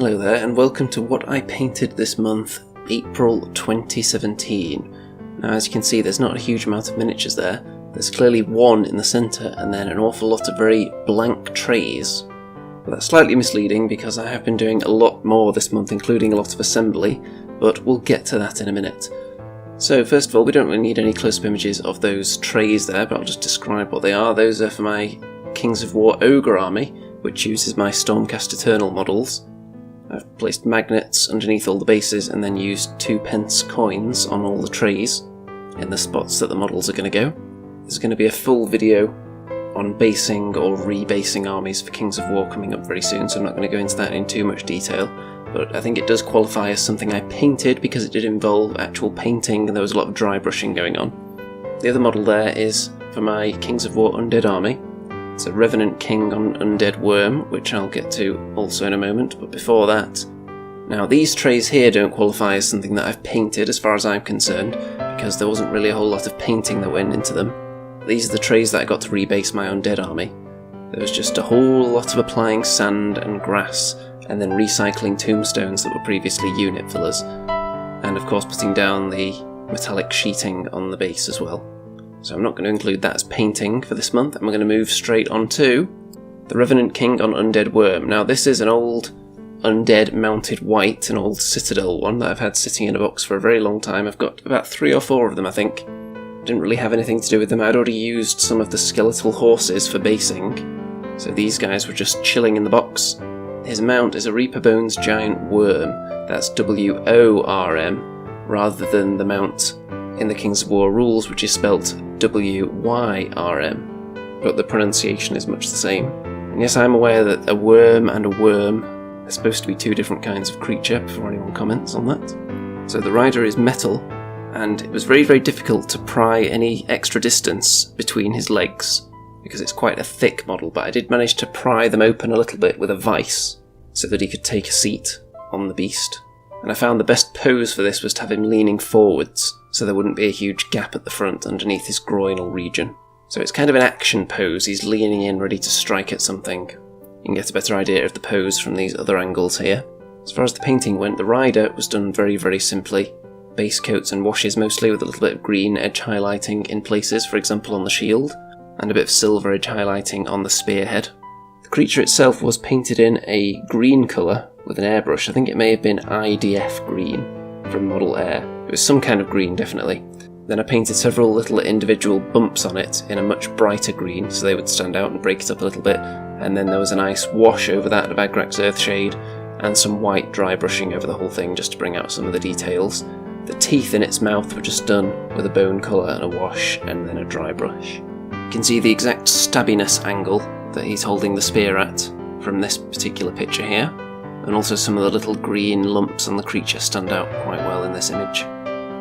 Hello there, and welcome to what I painted this month, April 2017. Now, as you can see, there's not a huge amount of miniatures there. There's clearly one in the centre, and then an awful lot of very blank trays. But that's slightly misleading because I have been doing a lot more this month, including a lot of assembly, but we'll get to that in a minute. So first of all, we don't really need any close-up images of those trays there, but I'll just describe what they are. Those are for my Kings of War Ogre army, which uses my Stormcast Eternal models. I've placed magnets underneath all the bases and then used 2p coins on all the trays in the spots that the models are going to go. There's going to be a full video on basing or rebasing armies for Kings of War coming up very soon, so I'm not going to go into that in too much detail, but I think it does qualify as something I painted because it did involve actual painting and there was a lot of dry brushing going on. The other model there is for my Kings of War Undead army. It's a Revenant King on Undead Worm, which I'll get to also in a moment, but before that... Now, these trays here don't qualify as something that I've painted as far as I'm concerned, because there wasn't really a whole lot of painting that went into them. These are the trays that I got to rebase my Undead army. There was just a whole lot of applying sand and grass, and then recycling tombstones that were previously unit fillers, and of course putting down the metallic sheeting on the base as well. So I'm not going to include that as painting for this month. I'm going to move straight on to the Revenant King on Undead Worm. Now this is an old Undead Mounted White, an old Citadel one that I've had sitting in a box for a very long time. I've got about 3 or 4 of them, I think. Didn't really have anything to do with them. I'd already used some of the skeletal horses for basing, so these guys were just chilling in the box. His mount is a Reaper Bones Giant Worm. That's W-O-R-M, rather than the mount in the Kings of War rules, which is spelt W-Y-R-M, but the pronunciation is much the same. And yes, I'm aware that a worm and a worm are supposed to be 2 different kinds of creature, before anyone comments on that. So the rider is metal, and it was very, very difficult to pry any extra distance between his legs, because it's quite a thick model, but I did manage to pry them open a little bit with a vice, so that he could take a seat on the beast. And I found the best pose for this was to have him leaning forwards, so there wouldn't be a huge gap at the front underneath his groinal region. So it's kind of an action pose, he's leaning in ready to strike at something. You can get a better idea of the pose from these other angles here. As far as the painting went, the rider was done very, very simply. Base coats and washes mostly, with a little bit of green edge highlighting in places, for example on the shield, and a bit of silver edge highlighting on the spearhead. The creature itself was painted in a green colour with an airbrush. I think it may have been IDF green from Model Air. It was some kind of green, definitely. Then I painted several little individual bumps on it in a much brighter green, so they would stand out and break it up a little bit, and then there was a nice wash over that of Agrax Earthshade, and some white dry brushing over the whole thing just to bring out some of the details. The teeth in its mouth were just done with a bone colour and a wash, and then a dry brush. You can see the exact stabbiness angle that he's holding the spear at from this particular picture here, and also some of the little green lumps on the creature stand out quite well in this image.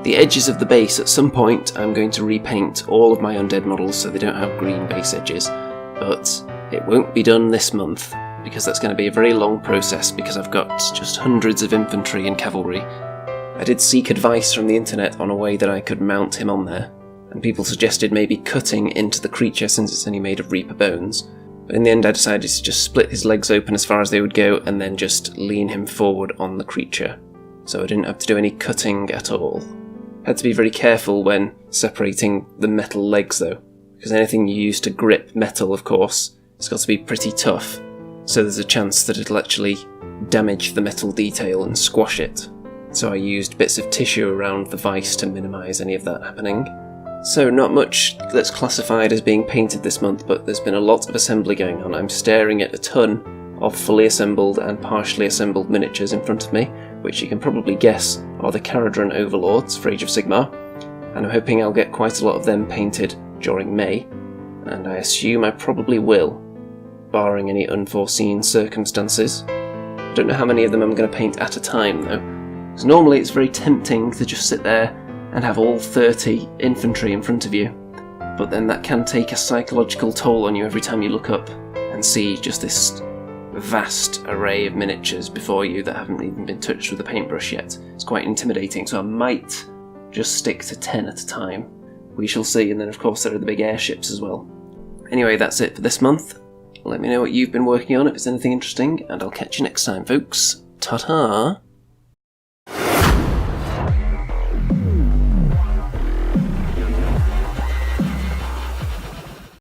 The edges of the base, at some point I'm going to repaint all of my undead models so they don't have green base edges, but it won't be done this month because that's going to be a very long process because I've got just hundreds of infantry and cavalry. I did seek advice from the internet on a way that I could mount him on there, and people suggested maybe cutting into the creature since it's only made of Reaper bones. But in the end I decided to just split his legs open as far as they would go and then just lean him forward on the creature. So I didn't have to do any cutting at all. Had to be very careful when separating the metal legs though, because anything you use to grip metal, of course, it's got to be pretty tough, so there's a chance that it'll actually damage the metal detail and squash it. So I used bits of tissue around the vice to minimise any of that happening. So not much that's classified as being painted this month, but there's been a lot of assembly going on. I'm staring at a ton of fully assembled and partially assembled miniatures in front of me, which you can probably guess are the Caradron Overlords for Age of Sigmar, and I'm hoping I'll get quite a lot of them painted during May, and I assume I probably will, barring any unforeseen circumstances. I don't know how many of them I'm going to paint at a time though, because normally it's very tempting to just sit there and have all 30 infantry in front of you, but then that can take a psychological toll on you every time you look up and see just this vast array of miniatures before you that haven't even been touched with a paintbrush yet. It's quite intimidating, so I might just stick to 10 at a time. We shall see, and then of course there are the big airships as well. Anyway, that's it for this month. Let me know what you've been working on if it's anything interesting, and I'll catch you next time, folks. Ta-ta!